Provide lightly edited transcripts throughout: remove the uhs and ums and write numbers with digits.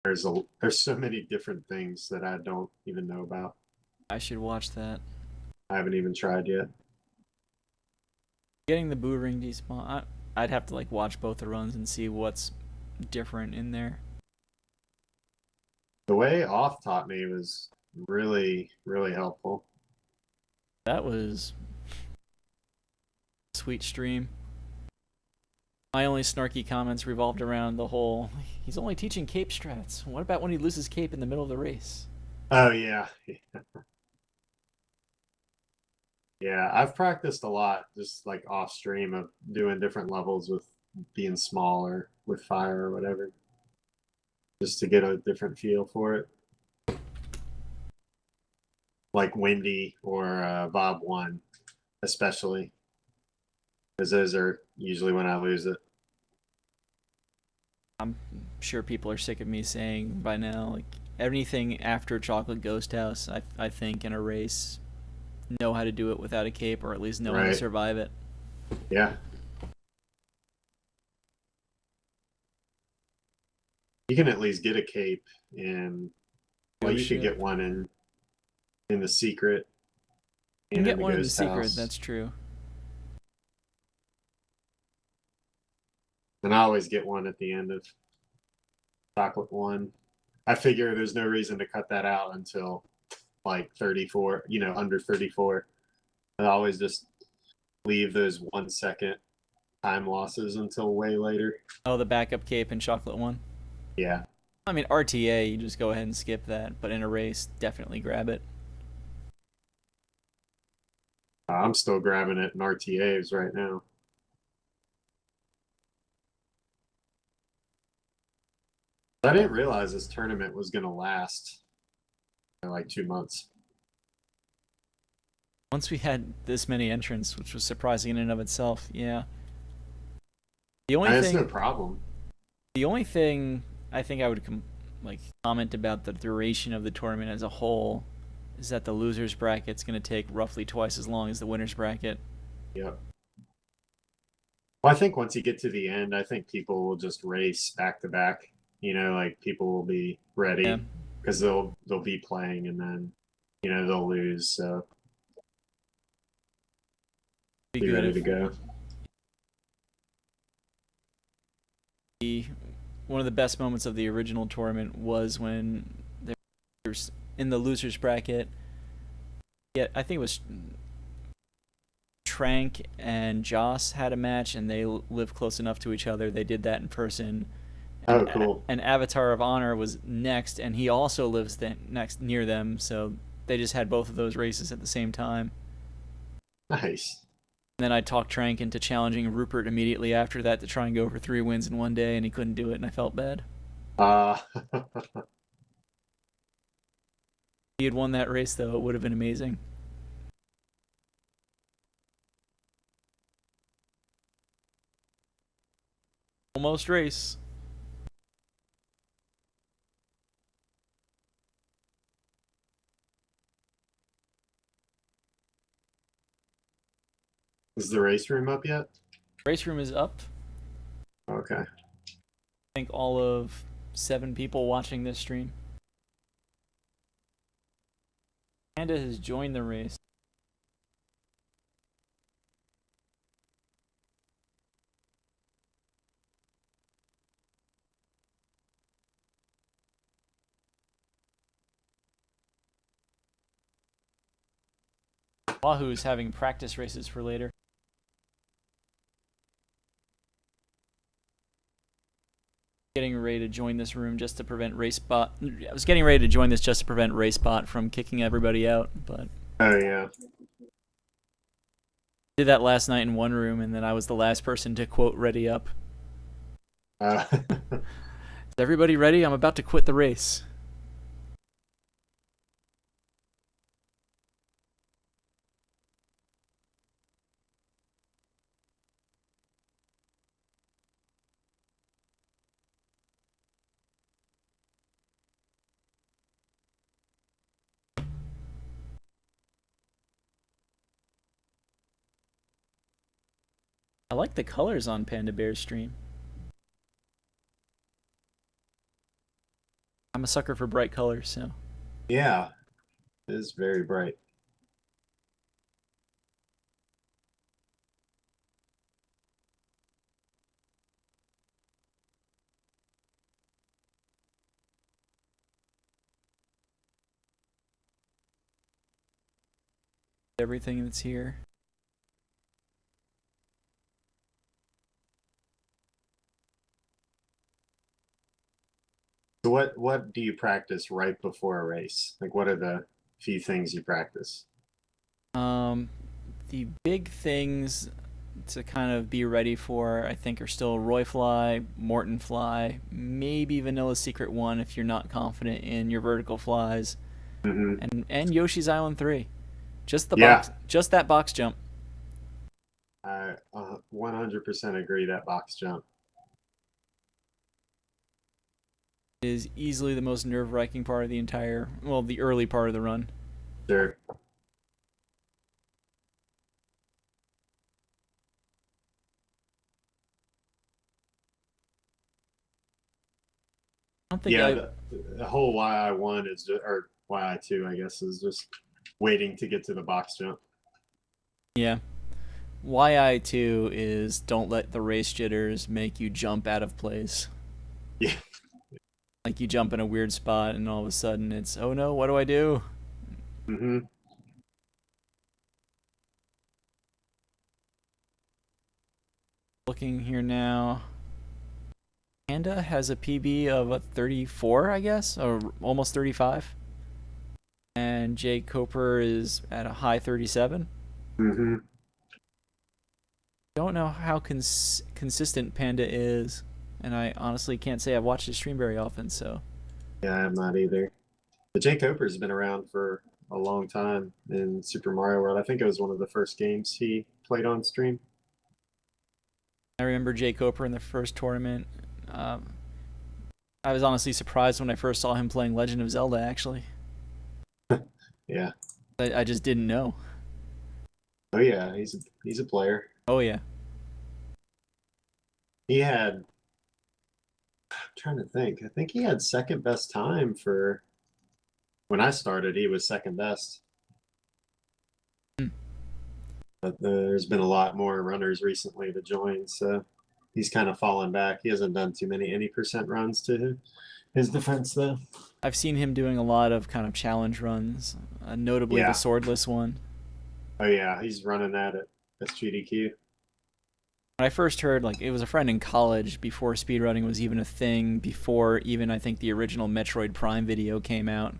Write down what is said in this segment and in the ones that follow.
There's so many different things that I don't even know about. I should watch that. I haven't even tried yet. Getting the boo ring despawn, I'd have to like watch both the runs and see what's different in there. The way Off taught me was really, really helpful. That was a sweet stream. My only snarky comments revolved around the whole, he's only teaching cape strats. What about when he loses cape in the middle of the race? Oh yeah. Yeah, I've practiced a lot just like off stream of doing different levels with being small or with fire or whatever, just to get a different feel for it. Like Windy or Bob One, especially, because those are usually when I lose it. I'm sure people are sick of me saying by now, like, anything after Chocolate Ghost House, I think in a race, know how to do it without a cape, or at least know how to Right. survive it. Yeah. You can at least get a cape and well, Ghost you could ship. get one in the secret You can and in get the one in the ghost secret, house. that's true. And I always get one at the end of chocolate one. I figure there's no reason to cut that out until like 34, under 34. I always just leave those 1 second time losses until way later. Oh, the backup cape and chocolate one. Yeah. I mean, RTA, you just go ahead and skip that, but in a race, definitely grab it. I'm still grabbing it in RTAs right now. I didn't realize this tournament was going to last like 2 months. Once we had this many entrants, which was surprising in and of itself, yeah. The only And it's no thing, problem. the only thing I think I would like comment about the duration of the tournament as a whole is that the losers bracket's going to take roughly twice as long as the winners bracket. Yep. Well, I think once you get to the end, I think people will just race back to back. Like people will be Yeah, ready because they'll be playing and then they'll lose, so be be good ready if to go. the one of the best moments of the original tournament was when there's in the losers bracket. Yeah, I think it was Trank and Joss had a match, and they live close enough to each other. They did that in person. And Oh, cool. an Avatar of Honor was next, and he also lives next near them. So they just had both of those races at the same time. Nice. And then I talked Trank into challenging Rupert immediately after that to try and go for 3 wins in one day, and he couldn't do it, and I felt bad. Uh, If he had won that race, though, it would have been amazing. Almost race. is the race room up yet? Race room is up. Okay. I think all of 7 people watching this stream. Panda has joined the race. Wahoo's having practice races for later. Getting ready to join this room just to prevent RaceBot. I was getting ready to join this just to prevent RaceBot from kicking everybody out, but Oh yeah. did that last night in one room, and then I was the last person to quote "ready up." Uh, Is everybody ready? I'm about to quit the race. I like the colors on Panda Bear's stream. I'm a sucker for bright colors, so Yeah, it is very bright. everything that's here. So what do you practice right before a race? Like what are the few things you practice? Um, the big things to kind of be ready for, I think, are still Roy Fly, Morton Fly, maybe Vanilla Secret 1 if you're not confident in your vertical flies, Hmm. and Yoshi's Island 3. Just the Yeah, box, just that box jump I 100% agree that box jump. is easily the most nerve-wracking part of the entire, well, the early part of the run. Sure. I don't think Yeah, I, the whole YI1 is just, or YI2, I guess, is just waiting to get to the box jump. yeah. YI2 is don't let the race jitters make you jump out of place. Yeah. Like you jump in a weird spot and all of a sudden it's, oh no, what do I do? Hmm. Looking here now. Panda has a PB of a 34, I guess, or almost 35. And Jkoper is at a high 37. Hmm. Don't know how consistent Panda is, and I honestly can't say I've watched his stream very often, so. Yeah, I'm not either. But Jkoper's been around for a long time in Super Mario World. I think it was one of the first games he played on stream. I remember Jkoper in the first tournament. Um, I was honestly surprised when I first saw him playing Legend of Zelda, actually. Yeah. I just didn't know. Oh yeah, he's a player. Oh, yeah. He had, I'm trying to think. I think he had second best time for when I started. He was second best. Hmm. But there's been a lot more runners recently to join, so he's kind of fallen back. He hasn't done too many any percent runs to his defense though. I've seen him doing a lot of kind of challenge runs, notably the Yeah. swordless one. Oh yeah, he's running that at SGDQ. When I first heard, like, it was a friend in college before speedrunning was even a thing, before even I think the original Metroid Prime video came out.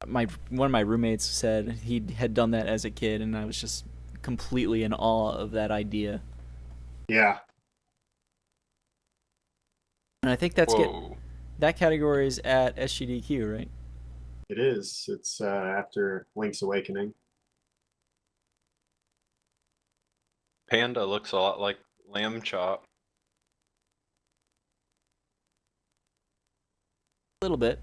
One of my roommates said he had done that as a kid, and I was just completely in awe of that idea. Yeah. And I think Whoa. that category is at SGDQ, right? It is. It's after Link's Awakening. Panda looks a lot like Lamb Chop. A little bit.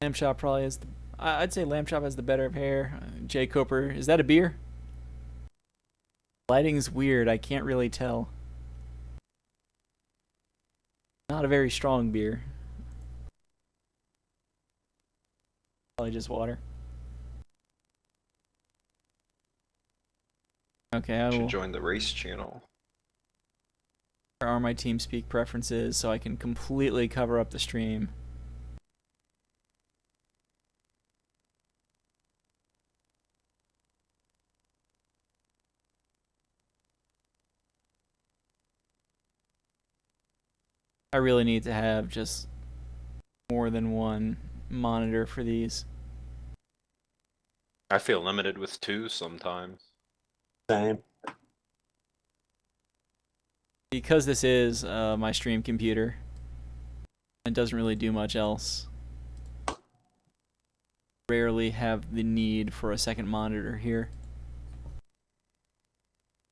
Lamb Chop probably is. I'd say Lamb Chop has the better of hair. Jkoper, is that a beer? Lighting's weird. I can't really tell. Not a very strong beer. Probably just water. Okay, I Should will. join the race channel. Where are my TeamSpeak preferences so I can completely cover up the stream? I really need to have just more than one monitor for these. I feel limited with 2 sometimes. Same. Because this is my stream computer, it doesn't really do much else. Rarely have the need for a second monitor here.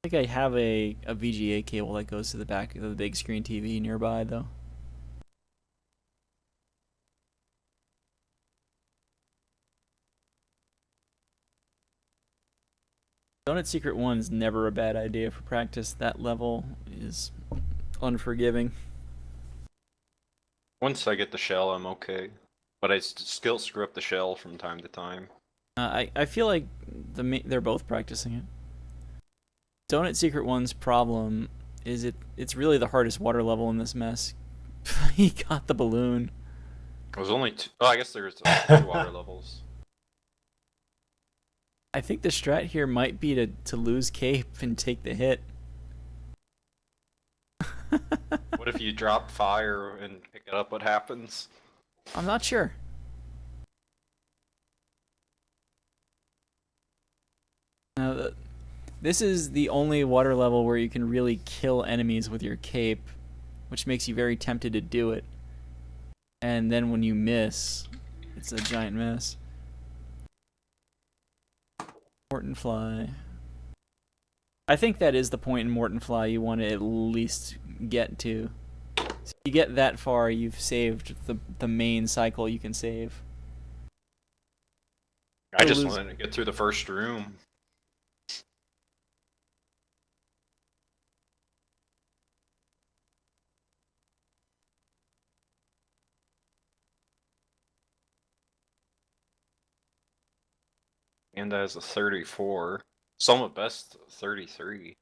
I think I have a VGA cable that goes to the back of the big screen TV nearby, though. Donut Secret 1 is never a bad idea for practice. That level is unforgiving. Once I get the shell, I'm okay. But I still screw up the shell from time to time. I feel like they're both practicing it. Donut Secret 1's problem is it's really the hardest water level in this mess. He got the balloon. It was only two. Oh, I guess there's 2 water levels. I think the strat here might be to lose cape and take the hit. What if you drop fire and pick it up? What happens? I'm not sure. Now, this is the only water level where you can really kill enemies with your cape, which makes you very tempted to do it. And then when you miss, it's a giant mess. Morton Fly. I think that is the point in Morton Fly you want to at least get to. So if you get that far, you've saved the main cycle you can save. I just wanted to get through the first room. And as a 34. Some at best 33.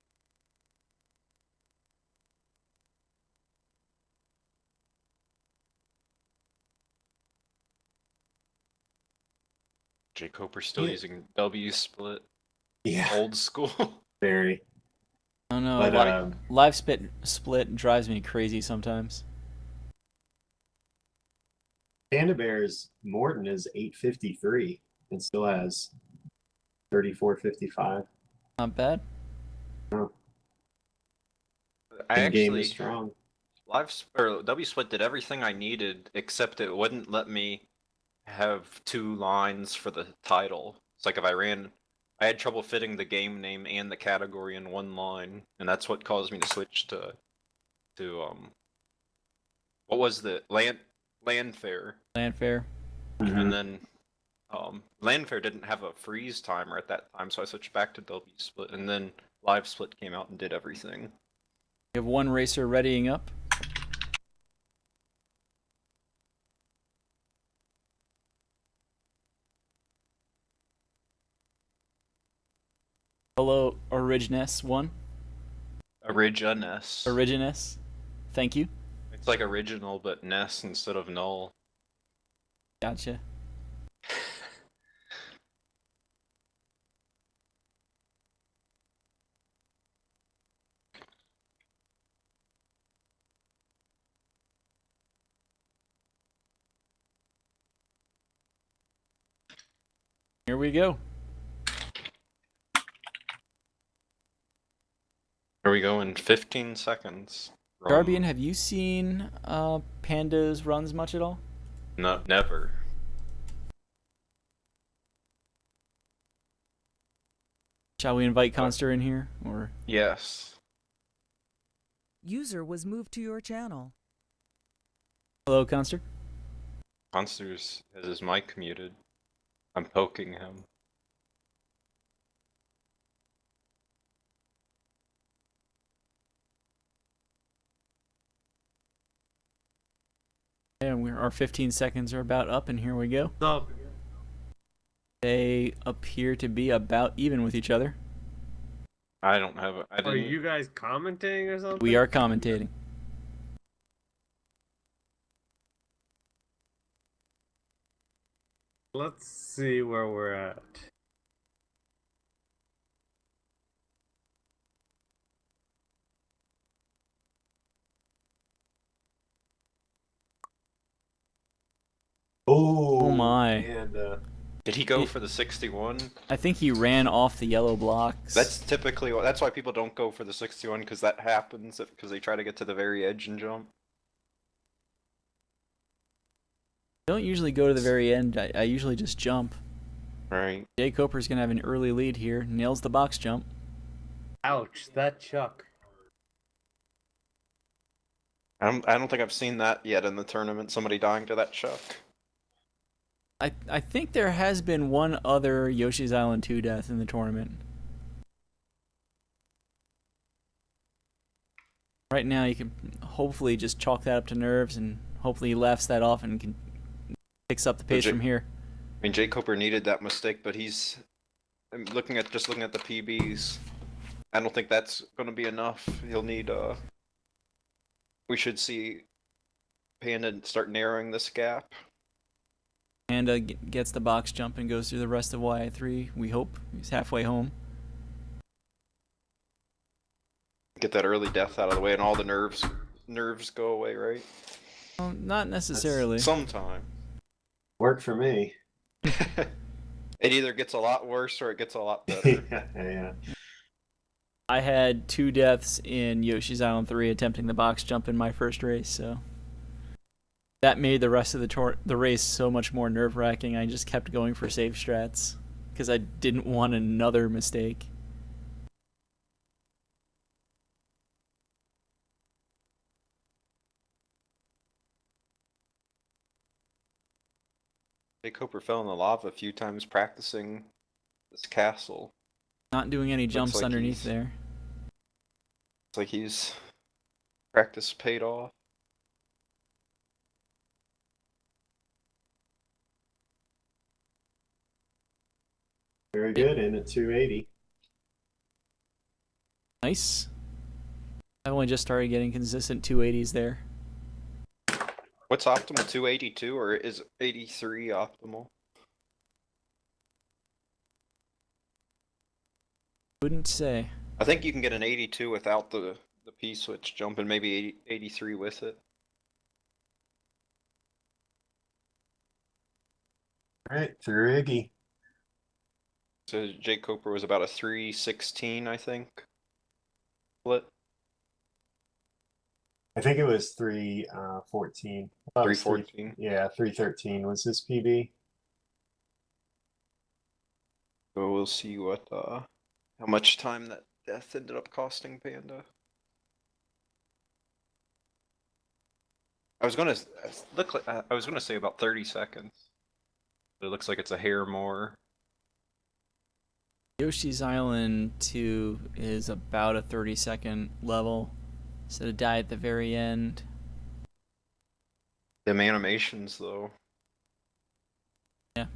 Jkoper still using W split. Yeah. Old school. Very. I don't know. But Live split drives me crazy sometimes. PandaBear's Morton is 853 and still has 3455. Not bad. I Game actually is strong. W split did everything I needed except it wouldn't let me have 2 lines for the title. It's like if I had trouble fitting the game name and the category in 1 line, and that's what caused me to switch to what was the Landfair. Landfair. And then Landfair didn't have a freeze timer at that time, so I switched back to W split, and then Live Split came out and did everything. You have one racer readying up. Hello, Originess 1. Originess. Thank you. It's like original, but Ness instead of null. Gotcha. Here we go. Here we go in 15 seconds. Darbian, have you seen Panda's runs much at all? No, never. Shall we invite Conster in here, or? Yes. User was moved to your channel. Hello, Conster. Monsters has his mic muted. I'm poking him. And our 15 seconds are about up, and here we go. Up. They appear to be about even with each other. I don't have a. Are you guys commenting or something? We are commentating. Let's see where we're at. Oh my. And Did he go for the 61? I think he ran off the yellow blocks. That's typically that's why people don't go for the 61 because that happens because they try to get to the very edge and jump. I don't usually go to the very end. I usually just jump. Right. Jkoper's gonna have an early lead here. Nails the box jump. Ouch, that Chuck. I don't think I've seen that yet in the tournament. Somebody dying to that chuck. I think there has been one other Yoshi's Island 2 death in the tournament. Right now, you can hopefully just chalk that up to nerves, and hopefully he laughs that off and can picks up the pace from here. I mean, Jkoper needed that mistake, but I'm looking at the PBs. I don't think that's going to be enough. He'll need we should see Panda start narrowing this gap. Panda gets the box jump and goes through the rest of YI3. We hope he's halfway home. Get that early death out of the way, and all the nerves go away, right? Well, not necessarily. Sometime. Work for me. It either gets a lot worse or it gets a lot better. Yeah. I had 2 deaths in Yoshi's Island 3 attempting the box jump in my first race, so that made the rest of the race so much more nerve-wracking. I just kept going for safe strats because I didn't want another mistake. Jkoper fell in the lava a few times practicing this castle. Not doing any jumps like underneath there. It's like he's practice paid off. Very good, in at 280. Nice. I only just started getting consistent 280s there. What's optimal? 282 or is 83 optimal? Wouldn't say. I think you can get an 82 without the P-switch jump and maybe 83 with it. All right, through Iggy. So Jkoper was about a 316, I think. Split. I think it was 314. 314. Yeah, 313 was his PB. So we'll see what how much time that death ended up costing Panda. I was gonna say about 30 seconds. But it looks like it's a hair more. Yoshi's Island 2 is about a 30-second level. So to die at the very end. Them animations though. Yeah.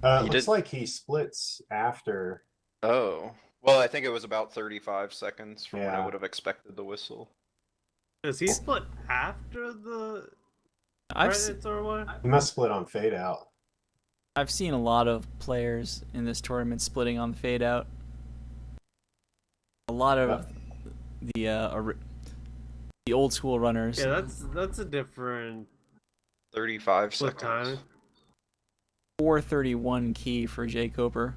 It looks like he splits after. Oh. Well, I think it was about 35 seconds from when I Yeah. would have expected the whistle. Does he split after the I've credits or what? He must split on fade out. I've seen a lot of players in this tournament splitting on the fade out. A lot of the old school runners. Yeah, that's a different 35 split seconds. time. 431 key for Jkoper.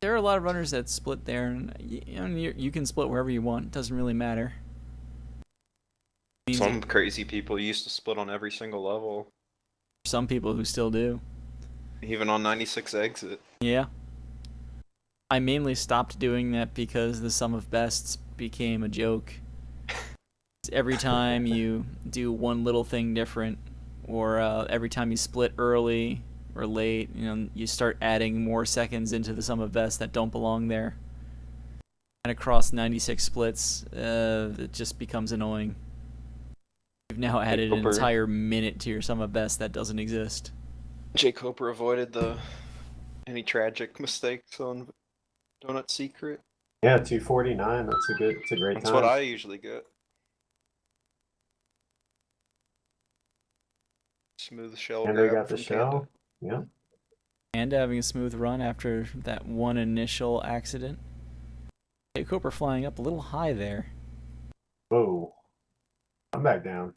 There are a lot of runners that split there, and you can split wherever you want. It doesn't really matter. Some crazy people used to split on every single level. Some people who still do. Even on 96 exit. Yeah. I mainly stopped doing that because the sum of bests became a joke. Every time you do one little thing different, or every time you split early or late, you start adding more seconds into the sum of bests that don't belong there. And across 96 splits, it just becomes annoying. You've now added an entire minute to your sum of best that doesn't exist. Jkoper avoided any tragic mistakes on Donut Secret. Yeah, 249. It's a great time. That's what I usually get. Smooth shell. And they got the shell. Yeah. And having a smooth run after that one initial accident. Jkoper flying up a little high there. Whoa. I'm back down.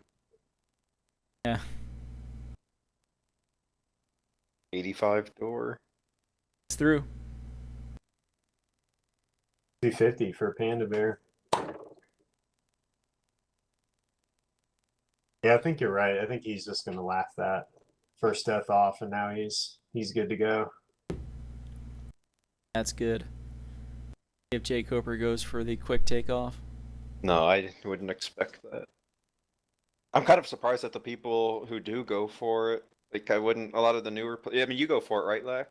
Yeah. 85 door. It's through. 250 for Panda Bear. Yeah, I think you're right. I think he's just going to laugh that first death off, and now he's good to go. That's good. If Jkoper goes for the quick takeoff. No, I wouldn't expect that. I'm kind of surprised at the people who do go for it. Like, I wouldn't. A lot of the newer. I mean, you go for it, right, Lack?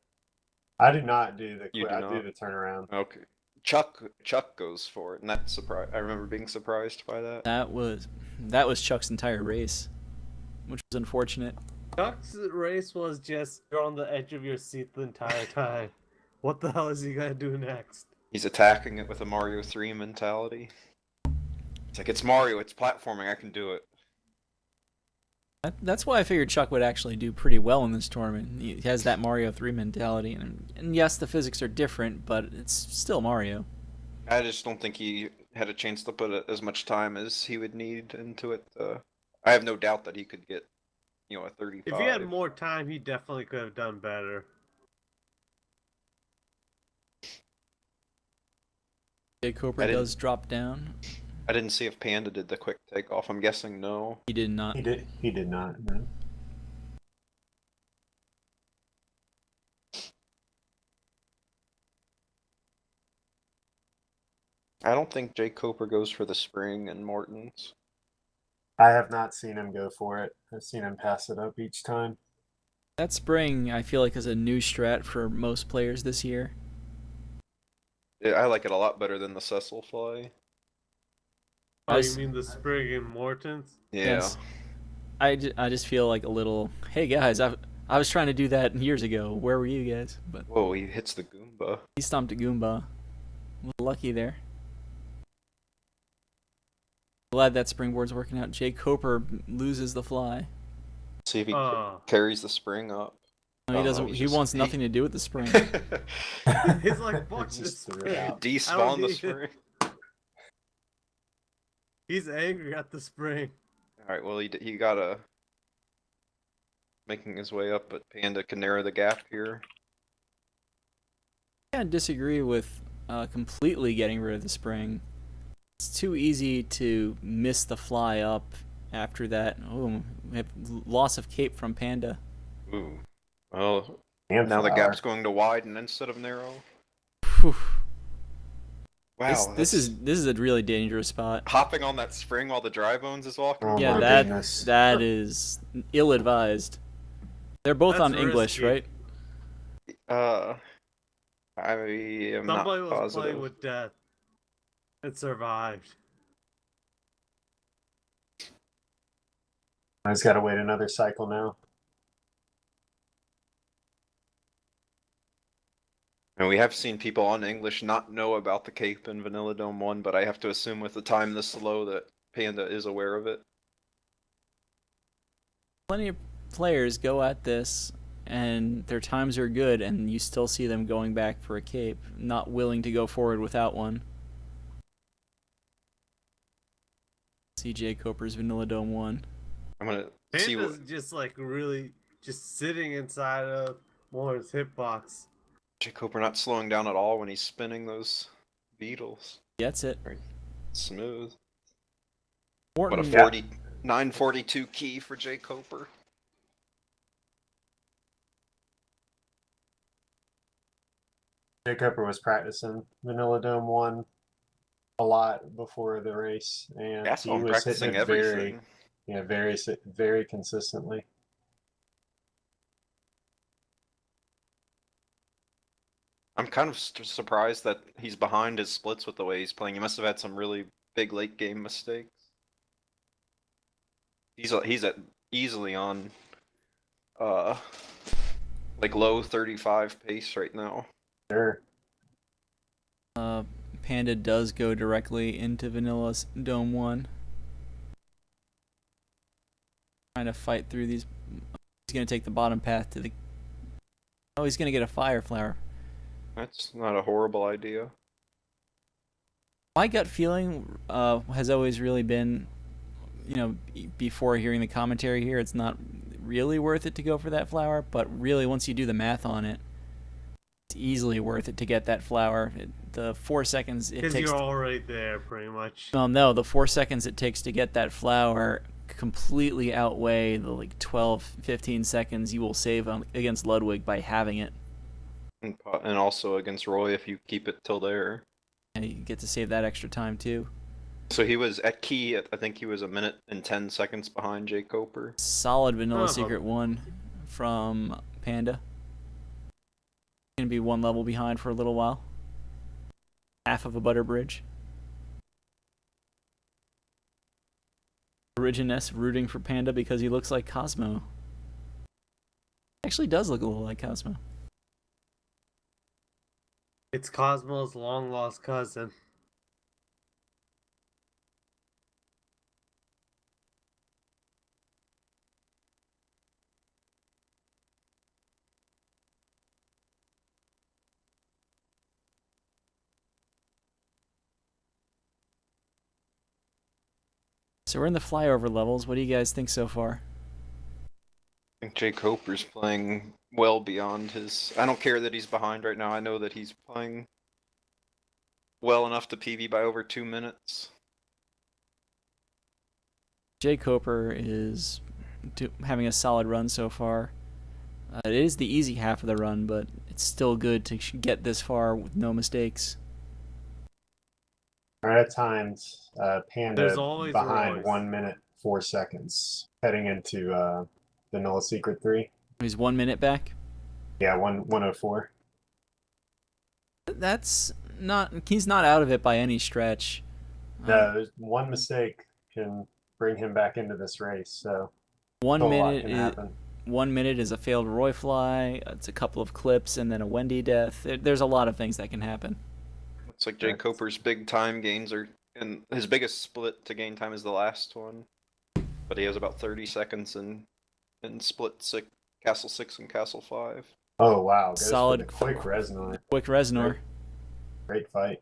I do not do the. You do I not? do the turnaround. Okay. Chuck goes for it, and that's surprise. I remember being surprised by that. That was Chuck's entire race, which was unfortunate. Chuck's race was just you're on the edge of your seat the entire time. What the hell is he gonna do next? He's attacking it with a Mario 3 mentality. It's like, it's Mario, it's platforming, I can do it. That's why I figured Chuck would actually do pretty well in this tournament. He has that Mario 3 mentality, and yes, the physics are different, but it's still Mario. I just don't think he had a chance to put as much time as he would need into it. I have no doubt that he could get, a 35. If he had more time, he definitely could have done better. Jkoper does drop down. I didn't see if Panda did the quick takeoff. I'm guessing no. He did not. He did not. No. I don't think Jkoper goes for the spring and Morton's. I have not seen him go for it. I've seen him pass it up each time. That spring, I feel like, is a new strat for most players this year. I like it a lot better than the Cecil fly. Oh, you mean the spring and Morton's? Yeah. Yes. I just feel like a little, hey guys, I was trying to do that years ago. Where were you guys? But Whoa, he hits the Goomba. he stomped a Goomba. A little lucky there. Glad that springboard's working out. Jkoper loses the fly. See if he carries the spring up. No, he doesn't. He wants nothing to do with the spring. He's like, fuck this Just threw it spring. out. Despawn the need it. spring. He's angry at the spring. Alright, well, he got making his way up, but Panda can narrow the gap here. I can't disagree with completely getting rid of the spring. It's too easy to miss the fly up after that. Oh, we have loss of cape from Panda. Ooh. Well, And now the flower. gap's going to widen instead of narrow. Whew. Wow, This is a really dangerous spot. hopping on that spring while the dry bones is walking. Oh Yeah, my that goodness. that is ill-advised. They're both That's on English, risky. I am not Somebody was positive. playing with death and survived. I just gotta wait another cycle now. And we have seen people on English not know about the cape in Vanilla Dome 1, but I have to assume with the time this slow that Panda is aware of it. Plenty of players go at this, and their times are good, and you still see them going back for a cape, not willing to go forward without one. See Jkoper's Vanilla Dome 1. I'm gonna see Panda's what just like really just sitting inside of Moore's hitbox. Jkoper not slowing down at all when he's spinning those beetles. Gets it. Smooth. Morton, What a 942 key for Jkoper. Jkoper was practicing Vanilla Dome 1 a lot before the race, and That's he why I'm was practicing hitting it everything. very consistently. I'm kind of surprised that he's behind his splits with the way he's playing. He must have had some really big late game mistakes. He's at easily on like low 35 pace right now. Sure. Panda does go directly into Vanilla Dome 1. Trying to fight through these. He's going to take the bottom path to the... Oh, he's going to get a fire flower. That's not a horrible idea. My gut feeling has always really been, before hearing the commentary here, it's not really worth it to go for that flower, but really once you do the math on it, it's easily worth it to get that flower. The 4 seconds it Because takes... you're already there, pretty much. Well, no, the 4 seconds it takes to get that flower completely outweigh the 12-15 seconds you will save against Ludwig by having it. And also against Roy if you keep it till there. And you get to save that extra time too. So he was at key, I think he was 1 minute and 10 seconds behind Jkoper. Solid Vanilla Secret 1 from Panda. Gonna be 1 level behind for a little while. half of a butter bridge. Originess rooting for Panda because he looks like Cosmo. Actually does look a little like Cosmo. It's Cosmo's long lost cousin. So we're in the flyover levels. What do you guys think so far? I think Jkoper's playing well beyond his. I don't care that he's behind right now. I know that he's playing well enough to PB by over 2 minutes. Jkoper is having a solid run so far. It is the easy half of the run, but it's still good to get this far with no mistakes. All right, at times, Panda There's always behind Royce. 1 minute 4 seconds, heading into Vanilla Secret 3. He's 1 minute back. Yeah, 104. That's not. He's not out of it by any stretch. No, there's one mistake can bring him back into this race. So 1 a lot minute can is happen. 1 minute is a failed Roy fly. It's a couple of clips and then a Wendy death. There's a lot of things that can happen. Looks like Jkoper's big time gains are, and his biggest split to gain time is the last one. But he has about 30 seconds in split six, Castle 6 and Castle 5. Oh wow, goes Solid, for the quick Reznor. quick Reznor. Great fight.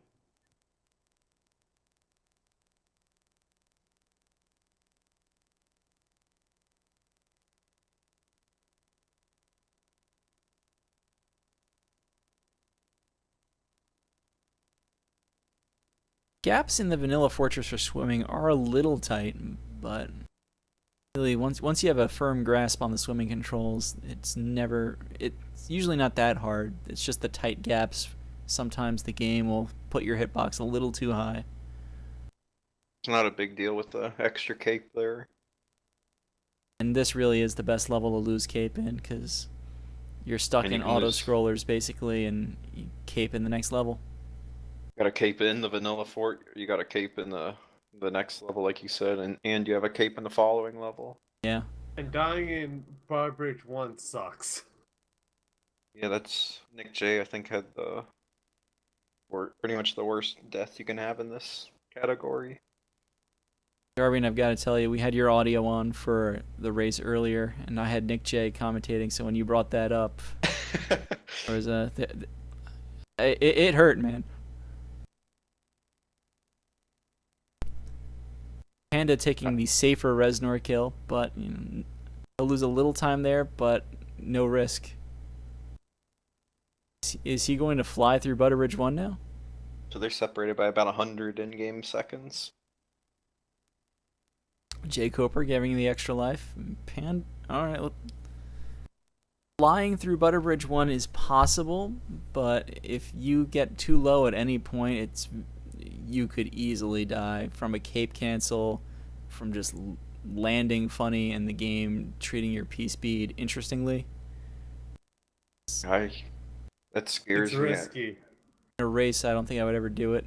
Gaps in the Vanilla Fortress for swimming are a little tight, but really once you have a firm grasp on the swimming controls, it's usually not that hard. It's just the tight gaps. Sometimes the game will put your hitbox a little too high. It's not a big deal with the extra cape there. And this really is the best level to lose cape in, because you're stuck And you in can auto lose. scrollers basically, and you cape in the next level. Got a cape in the vanilla fort. You got a cape in the next level, like you said, and you have a cape in the following level. Yeah. And dying in Bar Bridge 1 sucks. Yeah, that's Nick J. I think had pretty much the worst death you can have in this category. Darwin, I've got to tell you, we had your audio on for the race earlier, and I had Nick J commentating. So when you brought that up, there was it hurt, man. Panda taking the safer Reznor kill, but he'll lose a little time there, but no risk. Is he going to fly through Butterbridge 1 now? So they're separated by about 100 in-game seconds. Jkoper giving the extra life. Alright. Flying through Butterbridge 1 is possible, but if you get too low at any point, you could easily die from a cape cancel, from just landing funny and the game treating your P speed interestingly. That scares It's me. risky. In a race, I don't think I would ever do it.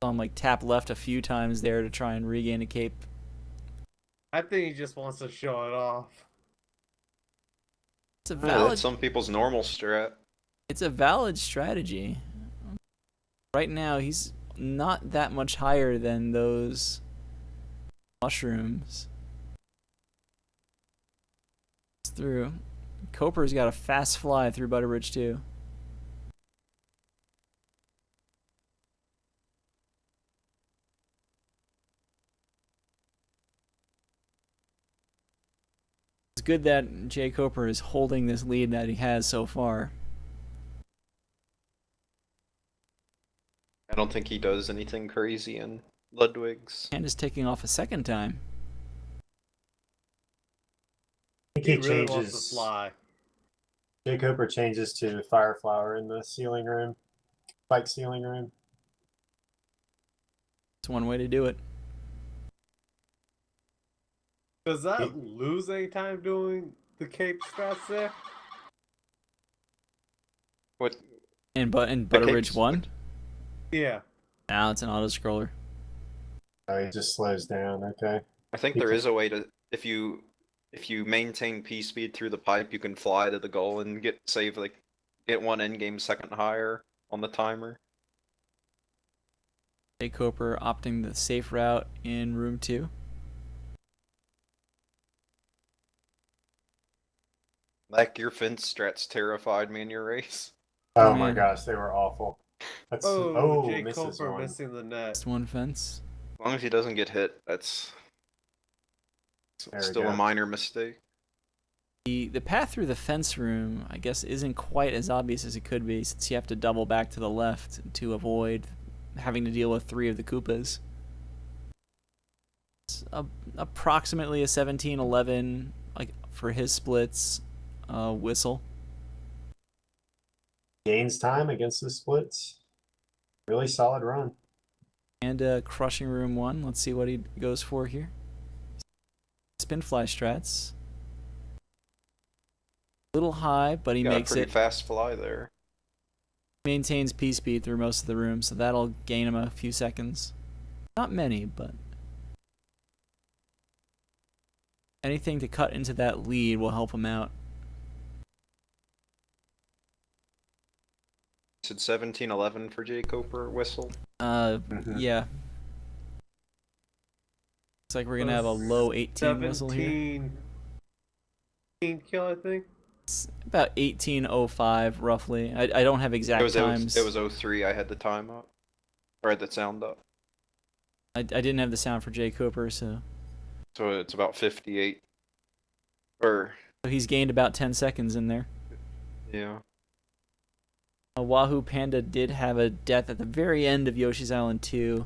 Saw him like tap left a few times there to try and regain a cape. I think he just wants to show it off. It's a Yeah, valid. that's some people's normal strat. It's a valid strategy. Right now, he's not that much higher than those mushrooms. It's through. Coper's got a fast fly through Butterbridge too. It's good that Jkoper is holding this lead that he has so far. I don't think he does anything crazy in Ludwig's. And is taking off a second time. I think He he really wants changes. to fly. Jkoper changes to Fire Flower in the ceiling room, fight ceiling room. It's one way to do it. Does that lose any time doing the cape strats there? What? In Butterbridge capes- 1? Yeah. Now it's an auto scroller. Oh, he just slows down. Okay. I think there is a way to if you maintain P speed through the pipe, you can fly to the goal and get one in-game second higher on the timer. Jkoper opting the safe route in room 2. Like your fence strats terrified me in your race. Oh my Man. gosh, they were awful. That's misses Jkoper one. missing the net. Just one fence. As long as he doesn't get hit, that's There we still go. a minor mistake. The path through the fence room, I guess, isn't quite as obvious as it could be, since you have to double back to the left to avoid having to deal with 3 of the Koopas. It's approximately a 17-11, like for his splits, whistle. Gains time against the splits. Really solid run. And crushing room 1. Let's see what he goes for here. Spin fly strats. Little high, but he Got makes a pretty it. fast fly there. Maintains P speed through most of the room, so that'll gain him a few seconds. Not many, but anything to cut into that lead will help him out. Said 17-11 for Jkoper whistle. Yeah. Looks like we're gonna have a low 18 whistle here. 17 kill, I think. It's about 18:05 roughly. I don't have exact times. It was 03. I had the time up, or had the sound up. I didn't have the sound for Jkoper, so it's about 58. Or he's gained about 10 seconds in there. yeah. Wahoo Panda did have a death at the very end of Yoshi's Island 2,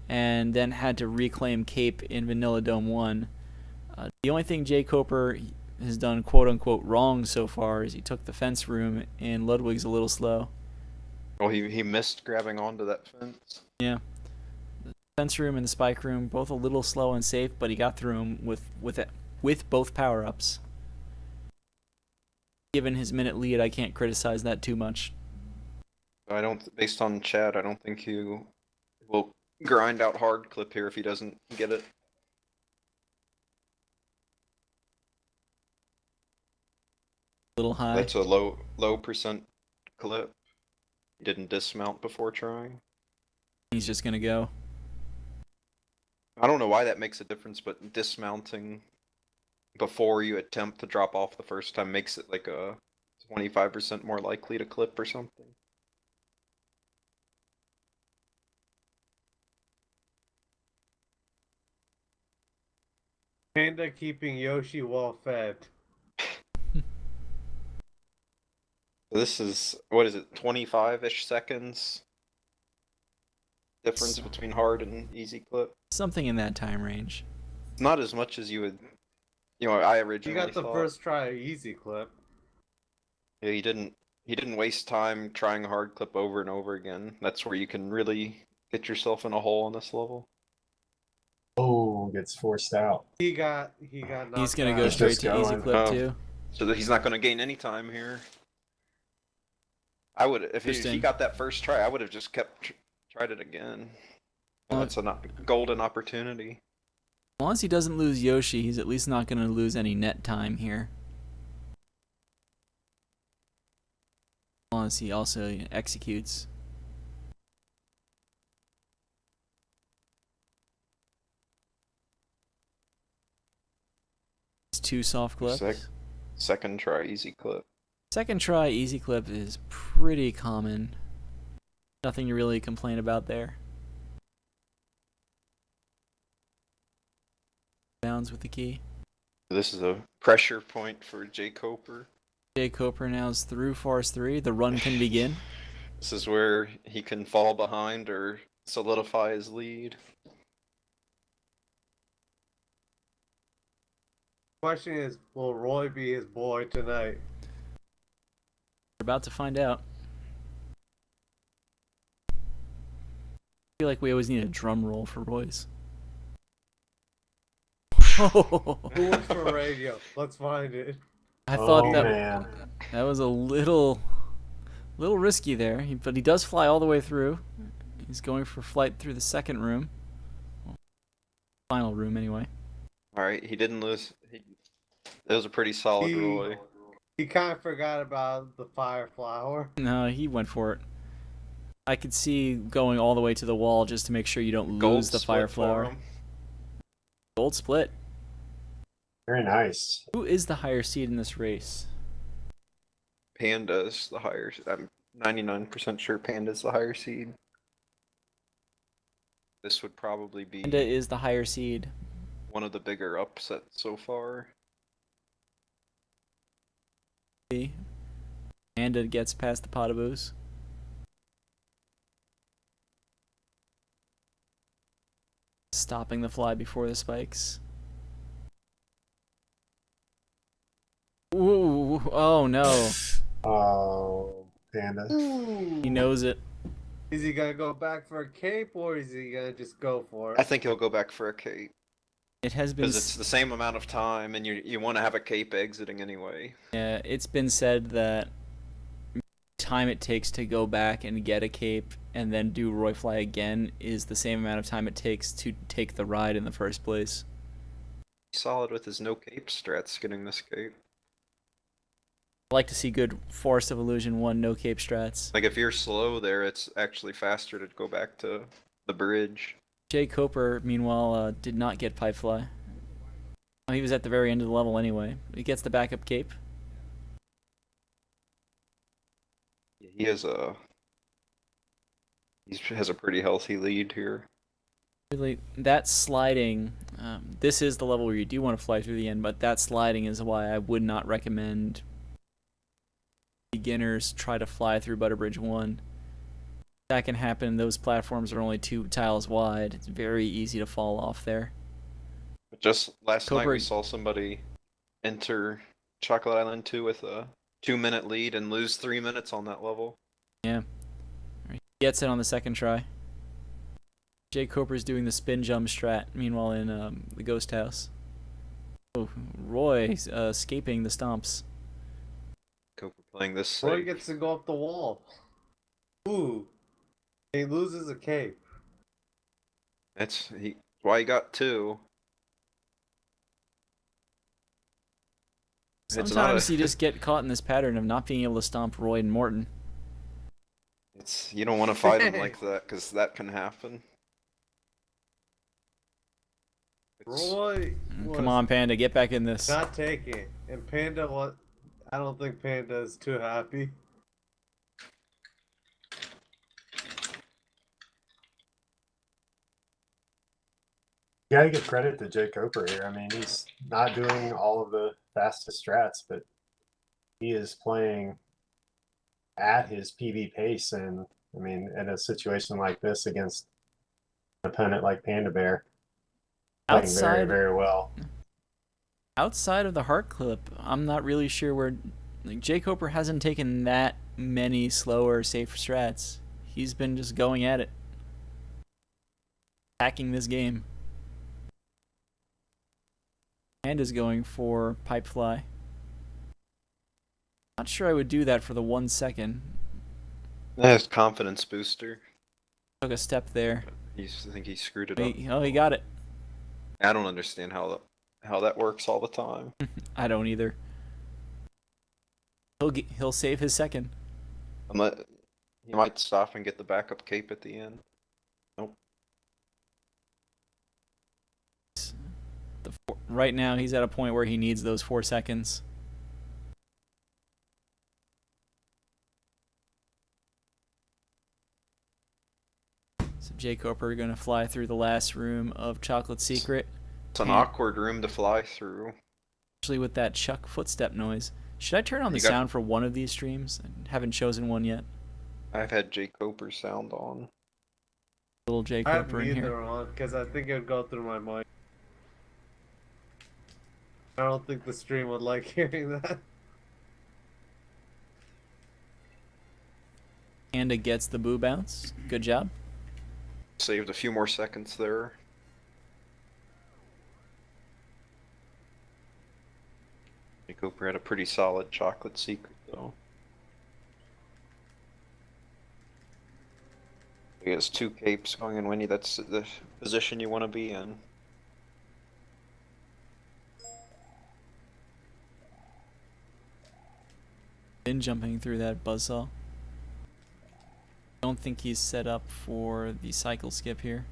and then had to reclaim Cape in Vanilla Dome 1. The only thing Jkoper has done quote-unquote wrong so far is he took the fence room, and Ludwig's a little slow. Well, he missed grabbing onto that fence. Yeah. The fence room and the spike room, both a little slow and safe, but he got through them with both power-ups. Given his minute lead, I can't criticize that too much. Based on chat, I don't think he will grind out hard clip here if he doesn't get it. Little high. That's a low percent clip. He didn't dismount before trying. He's just gonna go. I don't know why that makes a difference, but dismounting before you attempt to drop off the first time makes it like a 25% more likely to clip or something. Panda keeping Yoshi well fed. This is, what is it, 25-ish seconds difference between hard and easy clip? Something in that time range. Not as much as I You originally got the thought. first try easy clip. Yeah, he didn't waste time trying a hard clip over and over again. That's where you can really get yourself in a hole on this level. Oh, gets forced out. He got knocked He's gonna out. go He's straight just to easy going. clip Oh. too. So that he's not going to gain any time here. I would, if he Interesting. got that first try, I would have just tried it again. Well, That's a golden opportunity. As long as he doesn't lose Yoshi, he's at least not gonna lose any net time here. As long as he also executes. It's 2 soft clips. Second try easy clip. Second try easy clip is pretty common. Nothing to really complain about there. Bounds with the key. This is a pressure point for Jkoper. Jkoper now is through Forest 3. The run can begin. This is where he can fall behind or solidify his lead. Question is, will Roy be his boy tonight? We're about to find out. I feel like we always need a drum roll for Royce. Who works for radio? Let's find it. I thought Oh, that man. that was a little risky there, but he does fly all the way through. He's going for flight through the second room. Well, final room, anyway. Alright, he didn't lose. It was a pretty solid Roy. He kind of forgot about the fire flower. No, he went for it. I could see going all the way to the wall just to make sure you don't Gold lose the fire split for flower. him. Gold split. Very nice. Who is the higher seed in this race? Panda's the higher. I'm 99% sure Panda's the higher seed. This would probably be Panda is the higher seed. one of the bigger upsets so far. Panda gets past the PandaBears. Stopping the fly before the spikes. Ooh, oh no. Oh, Panda. He knows it. Is he gonna go back for a cape or is he gonna just go for I it? think he'll go back for a cape. It has been Because it's the same amount of time and you want to have a cape exiting anyway. yeah, it's been said that time it takes to go back and get a cape and then do Roy Fly again is the same amount of time it takes to take the ride in the first place. Solid with his no cape strats getting this cape. I like to see good Forest of Illusion 1 no cape strats. Like if you're slow there, it's actually faster to go back to the bridge. Jkoper, meanwhile, did not get Pipe Fly. Oh, he was at the very end of the level anyway. He gets the backup cape. He has a pretty healthy lead here. Really, that sliding, this is the level where you do want to fly through the end, but that sliding is why I would not recommend beginners try to fly through Butterbridge 1. That can happen. Those platforms are only 2 tiles wide. It's very easy to fall off there. But just last night Jkoper- we saw somebody enter Chocolate Island 2 with a 2-minute lead and lose 3 minutes on that level. Yeah. He gets it on the second try. Jkoper's doing the spin jump strat, meanwhile in the ghost house. Oh, Roy escaping the stomps. Jkoper playing this Roy safe. gets to go up the wall. Ooh. He loses a cape. That's why he got 2. It's not Sometimes a- you just get caught in this pattern of not being able to stomp Roy and Morton. You don't want to fight him like that because that can happen. Roy was Come on, Panda, get back in this. not taking it. And Panda, I don't think Panda is too happy. You gotta give credit to Jkoper here. I mean, he's not doing all of the fastest strats, but he is playing at his PB pace. And I mean, in a situation like this against an opponent like PandaBear, playing very, very well. Outside of the heart clip, I'm not really sure where. Like, Jkoper hasn't taken that many slower, safe strats. He's been just going at it, attacking this game. Panda's going for Pipe Fly. Not sure I would do that for the 1 second. That's confidence booster. Took a step there. I think he screwed it up. He got it. I don't understand how that works all the time. I don't either. He'll save his second. He might stop and get the backup cape at the end. Nope. Right now, he's at a point where he needs those 4 seconds. So Jkoper going to fly through the last room of Chocolate Secret. It's an awkward room to fly through. Especially with that Chuck footstep noise. Should I turn on the sound for one of these streams? I haven't chosen one yet. I've had Jkoper sound on. Little I have Jkoper in neither here. on because I think it would go through my mic. I don't think the stream would like hearing that. Panda gets the boo bounce. Good job. Saved a few more seconds there. Jkoper had a pretty solid Chocolate Secret though. He has 2 capes going in Winnie. That's the position you want to be in. Been jumping through that buzzsaw. Don't think he's set up for the cycle skip here.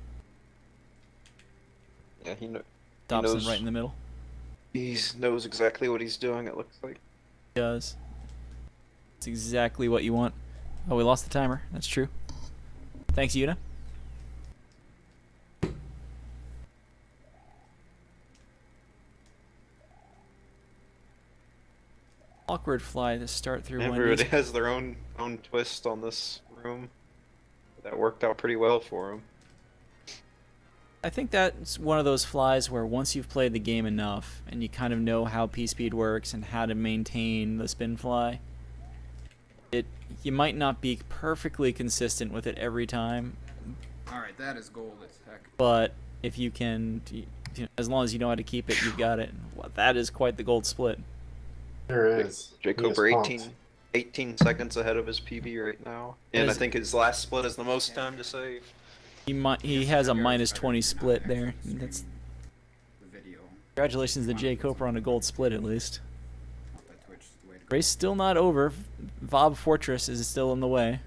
Yeah, he Stops him knows right in the middle. He knows exactly what he's doing, it looks like. He does. It's exactly what you want. Oh, we lost the timer. That's true. Thanks, Yuna. Awkward fly to start through Everybody Wendy's. has their own twist on this room. That worked out pretty well for him. I think that's one of those flies where once you've played the game enough and you kind of know how P-Speed works and how to maintain the spin fly, you might not be perfectly consistent with it every time. Alright, that is gold as heck. But if you can, as long as you know how to keep it, you've got it. Well, that is quite the gold split. There is. Jkoper He is pumped. 18 seconds ahead of his PB right now. And I think his last split is the most time to save. He has a minus 20 split there. That's The video. congratulations to Jkoper on a gold split at least. That Twitch is the way to go. Race still not over. Vob Fortress is still in the way.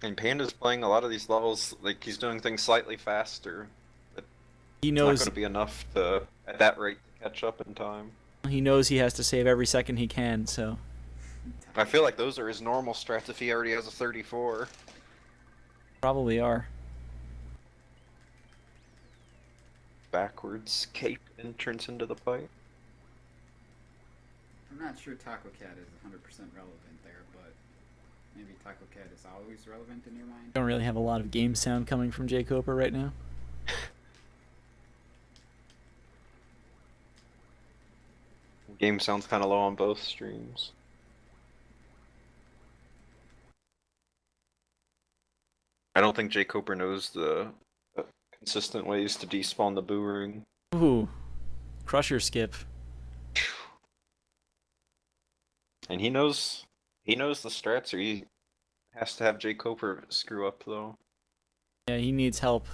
And Panda's playing a lot of these levels, like he's doing things slightly faster. But He it's not knows going to be enough to, at that rate, to catch up in time. he has to save every second he can. So I feel like those are his normal strats if he already has a 34. probably are. Backwards cape entrance into the fight. I'm not sure Taco Cat is 100% relevant there, but maybe Taco Cat is always relevant in your mind. Don't really have a lot of game sound coming from Jkoper right now. Game sounds kind of low on both streams. I don't think Jkoper knows the consistent ways to despawn the boo ring. Ooh, crusher skip. And he knows the strats, or he has to have Jkoper screw up though. Yeah, he needs help.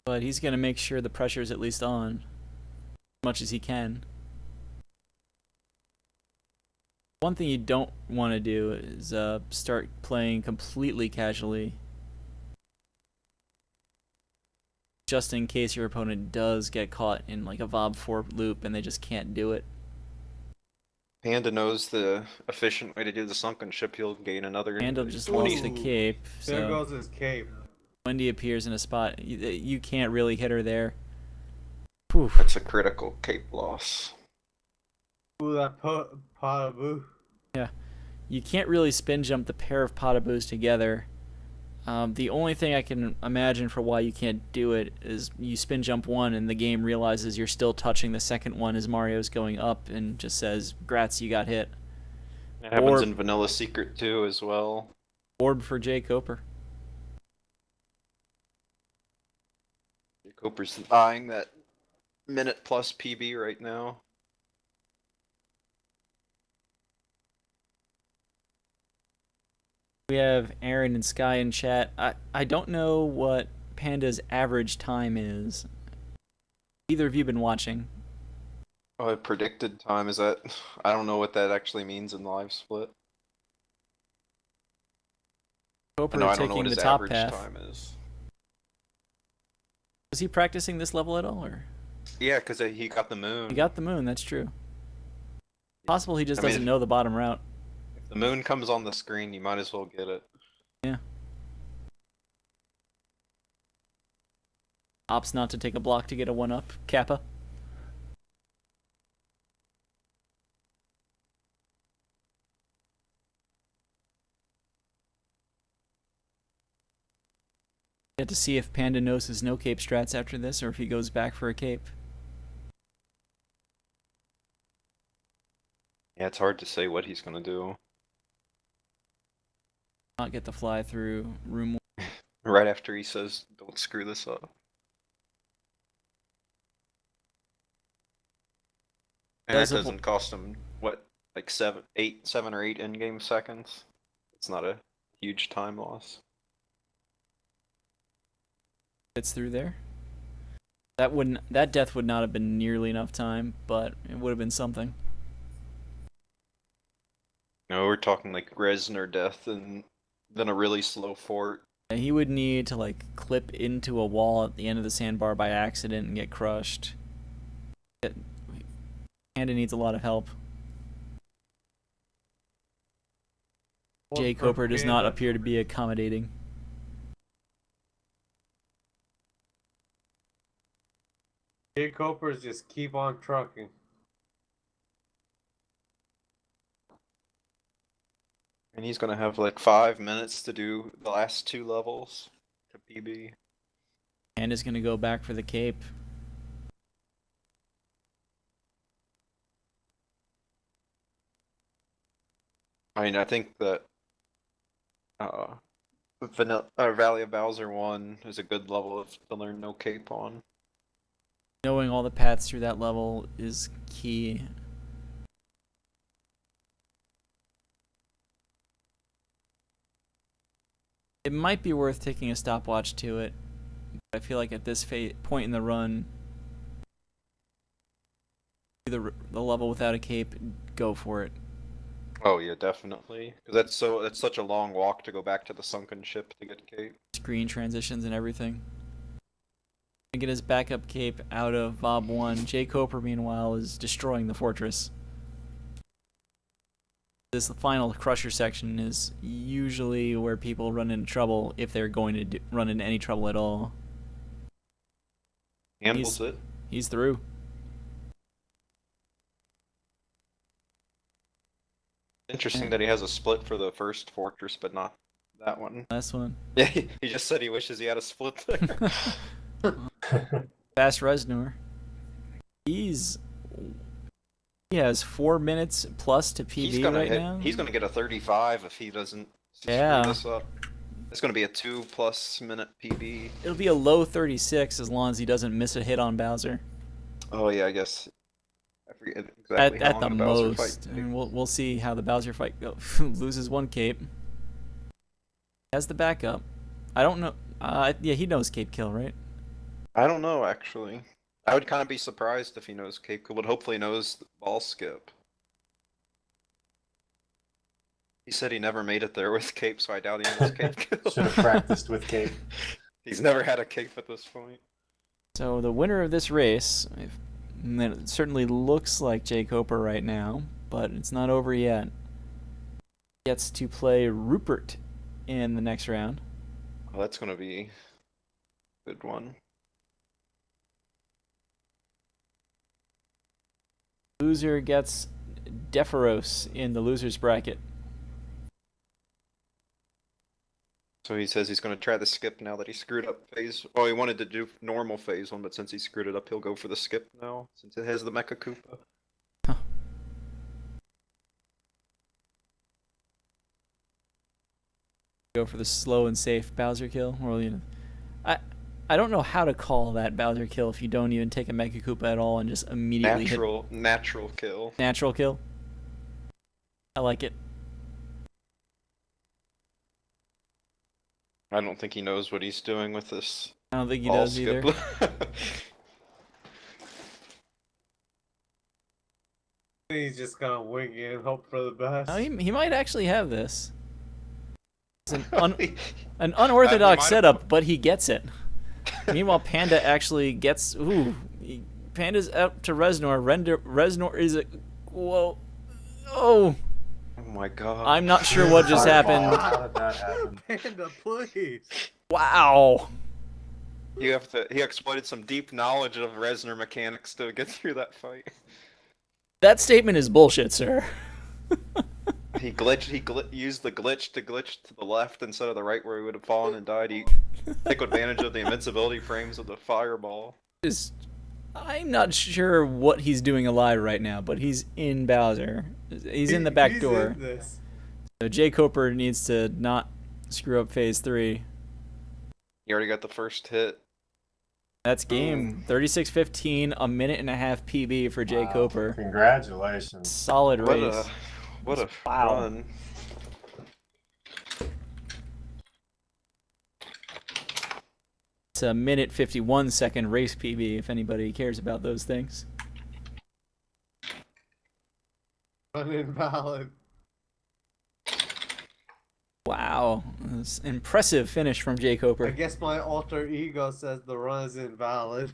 But he's gonna make sure the pressure's at least on. As much as he can. One thing you don't want to do is start playing completely casually. Just in case your opponent does get caught in like a Vob 4 loop and they just can't do it. Panda knows the efficient way to do the sunken ship. He'll gain another. Panda just Ooh. lost the cape. There So goes his cape. Wendy appears in a spot. You can't really hit her there. Poof. That's a critical cape loss. Ooh, that pot of boo. You can't really spin jump the pair of PandaBears together. The only thing I can imagine for why you can't do it is you spin jump one and the game realizes you're still touching the second one as Mario's going up and just says, "Grats, you got hit." It happens Or- in Vanilla Secret too as well. Orb for Jkoper. Jkoper's eyeing that minute plus PB right now. We have Aaron and Sky in chat. I don't know what Panda's average time is. Either of you been watching? Oh, predicted time is that? I don't know what that actually means in the live split. Jkoper No, I don't know taking what the his top average path. time is. Was he practicing this level at all, or Yeah, because he got the moon. he got the moon? That's true. Possible he just I mean, doesn't know the bottom route. If the moon comes on the screen, you might as well get it. Yeah. Opts not to take a block to get a 1-up. Kappa. Get to see if Panda knows his no cape strats after this, or if he goes back for a cape. Yeah, it's hard to say what he's gonna do. Not get the fly through room. Right after he says, "Don't screw this up." And that Does it- doesn't cost him what, like 7 or 8 in-game seconds. It's not a huge time loss. It's through there. That death would not have been nearly enough time, but it would have been something. No, we're talking like Resner death and then a really slow fort. And he would need to like clip into a wall at the end of the sandbar by accident and get crushed. Panda needs a lot of help. Jkoper does not appear to be accommodating. Jkopers just keep on trucking. And he's gonna have like 5 minutes to do the last 2 levels to PB. Panda's gonna go back for the cape. I mean, I think that Valley of Bowser 1 is a good level to learn no cape on. Knowing all the paths through that level is key. It might be worth taking a stopwatch to it, but I feel like at this point in the run, the level without a cape, go for it. Oh yeah, definitely. 'Cause that's such a long walk to go back to the sunken ship to get cape. Screen transitions and everything. And get his backup cape out of Bob 1. Jkoper, meanwhile, is destroying the fortress. This final crusher section is usually where people run into trouble if they're going to run into any trouble at all. Handles it. He's through. Interesting that he has a split for the first fortress, but not that one. Last one. Yeah, he just said he wishes he had a split there. Fast Resnor. He has 4 minutes plus to PB right now. He's gonna get a 35 if he doesn't screw this up. It's gonna be a 2+ minute PB. It'll be a low 36 as long as he doesn't miss a hit on Bowser. Oh yeah, I guess. I forget exactly how At long the the Bowser most. fight I mean, we'll see how the Bowser fight goes. Loses 1 cape. Has the backup. I don't know. Yeah, he knows cape kill, right? I don't know actually. I would kind of be surprised if he knows cape kill, but hopefully knows the ball skip. He said he never made it there with cape, so I doubt he knows cape kill. Should have practiced with cape. He's never had a cape at this point. So the winner of this race, and it certainly looks like Jkoper right now, but it's not over yet. Gets to play Rupert in the next round. Oh, that's gonna be a good one. Loser gets Deferos in the loser's bracket. So he says he's going to try the skip now that he screwed up phase. Oh, he wanted to do normal phase 1, but since he screwed it up, he'll go for the skip now, since it has the Mecha Koopa. Huh. Go for the slow and safe Bowser kill. Well, you know, I don't know how to call that Bowser kill if you don't even take a Mecha Koopa at all and just immediately Natural kill. Natural kill. I like it. I don't think he knows what he's doing with this. I don't think he does either. He's just gonna wing it and hope for the best. No, he might actually have this. It's an unorthodox setup, but he gets it. Meanwhile, Panda actually gets... Panda's up to Resnor. Resnor is a... Whoa. Oh. Oh my god. I'm not sure what just happened. How did that happen? Panda, please. Wow. He exploited some deep knowledge of Resner mechanics to get through that fight. That statement is bullshit, sir. He used the glitch to the left instead of the right where he would have fallen and died. He took advantage of the invincibility frames of the fireball. I'm not sure what he's doing alive right now, but he's in Bowser. He's in the back door. In this. So Jkoper needs to not screw up phase 3. He already got the first hit. That's game. 36-15, a minute and a half PB for Jkoper. Congratulations. Solid race. What a Wow. run. It's a minute 51 second race PB if anybody cares about those things. Run invalid. Wow, that's an impressive finish from I Jkoper. guess my alter ego says the run is invalid.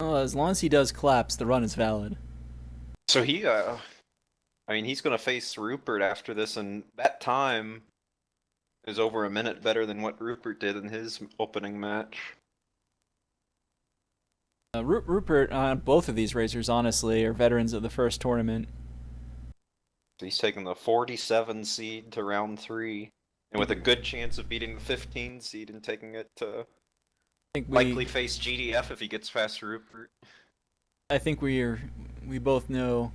Well, as long as he does claps, the run is valid. So he, I mean, he's gonna face Rupert after this, and that time is over a minute better than what Rupert did in his opening match. Rupert, both of these racers, honestly, are veterans of the first tournament. He's taking the 47 seed to round 3, and with a good chance of beating the 15 seed and taking it to I think likely face GDF if he gets past Rupert. I think we both know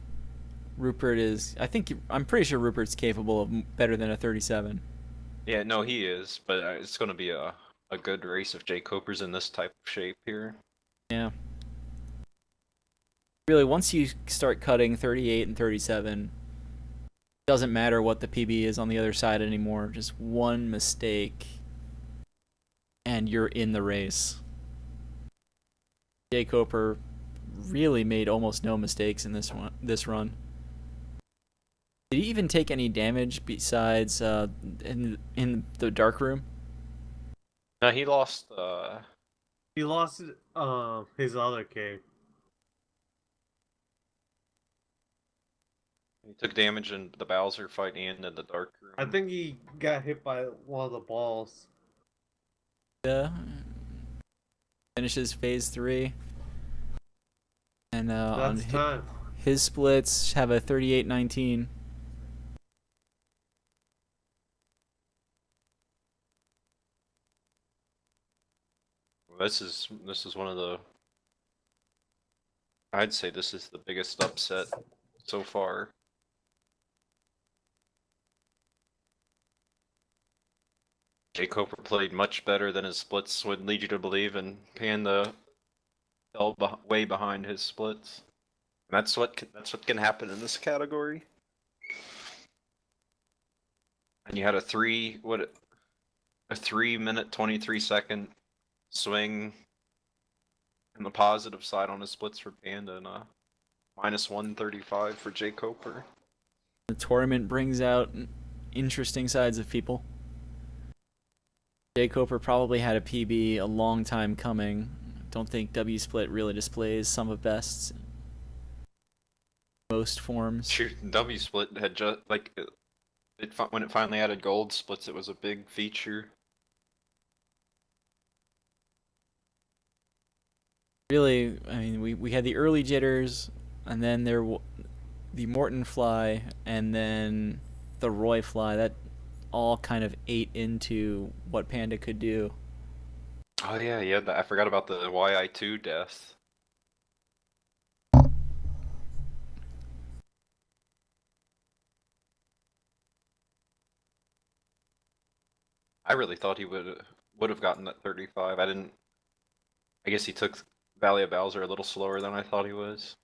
Rupert is. I'm pretty sure Rupert's capable of better than a 37. Yeah, no, he is, but it's going to be a good race if Jkoper's in this type of shape here. Yeah. Really, once you start cutting 38 and 37, it doesn't matter what the PB is on the other side anymore. Just one mistake, and you're in the race. Jkoper really made almost no mistakes in this run. Did he even take any damage besides in the dark room? No, he lost. He lost his other cave. He took damage in the Bowser fight and in the dark room. I think he got hit by one of the balls. Yeah. Finishes phase 3. And on That's time. his splits have a 38-19. This is one of the. I'd say this is the biggest upset so far. Jkoper played much better than his splits would lead you to believe, and Panda fell way behind his splits. And that's what can happen in this category. And you had a 3 minute 23-second swing in the positive side on his splits for Panda, and a minus 135 for Jkoper. The tournament brings out interesting sides of people. Jkoper probably had a PB a long time coming. Don't think W Split really displays some of best's most forms. Shoot, W Split had just like when it finally added gold splits, it was a big feature. Really, I mean, we had the early jitters, and then the Morton fly, and then the Roy fly. That all kind of ate into what Panda could do. Oh yeah, I forgot about the YI2 death. I really thought he would have gotten that 35. I guess he took Valley of Bowser a little slower than I thought he was.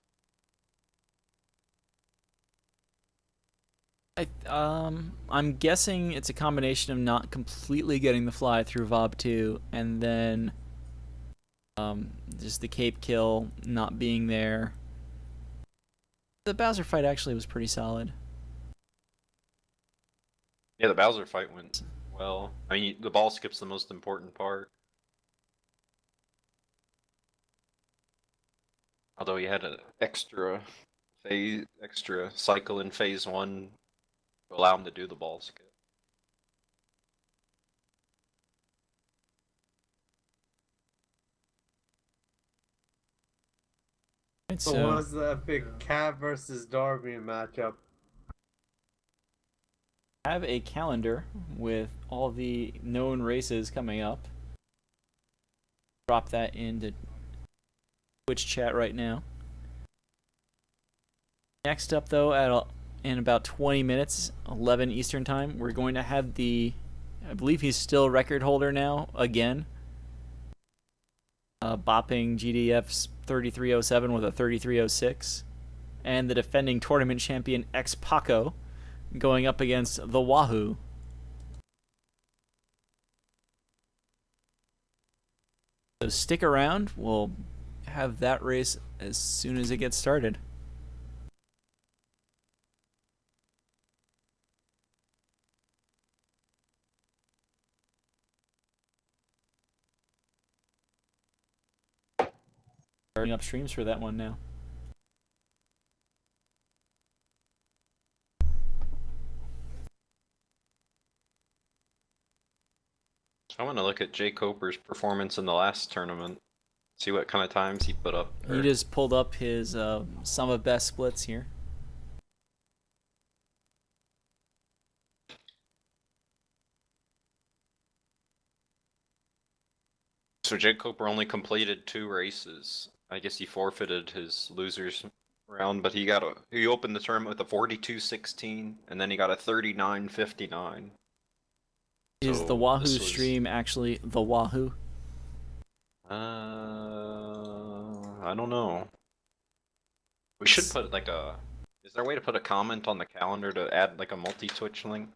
I'm guessing it's a combination of not completely getting the fly through Vob 2, and then just the cape kill not being there. The Bowser fight actually was pretty solid. Yeah, the Bowser fight went well. I mean, the ball skip's the most important part. Although he had an extra cycle in phase 1 to allow him to do the ball skip. So what was the epic Cat versus Darby matchup? I have a calendar with all the known races coming up. Drop that into Twitch chat right now. Next up, though, in about 20 minutes, 11 Eastern Time, we're going to have I believe he's still record holder now, again. Bopping GDF's 3307 with a 3306. And the defending tournament champion X Paco going up against the Wahoo. So stick around. We'll have that race as soon as it gets started. Starting up streams for that one now. I want to look at Jkoper's performance in the last tournament. See what kind of times he put up. He just pulled up his sum of best splits here. So Jkoper only completed 2 races. I guess he forfeited his losers round, but he opened the tournament with a 42-16, and then he got a 39-59. Is So the Wahoo this was- stream actually the Wahoo? I don't know. We should put like a. Is there a way to put a comment on the calendar to add like a multi-Twitch link?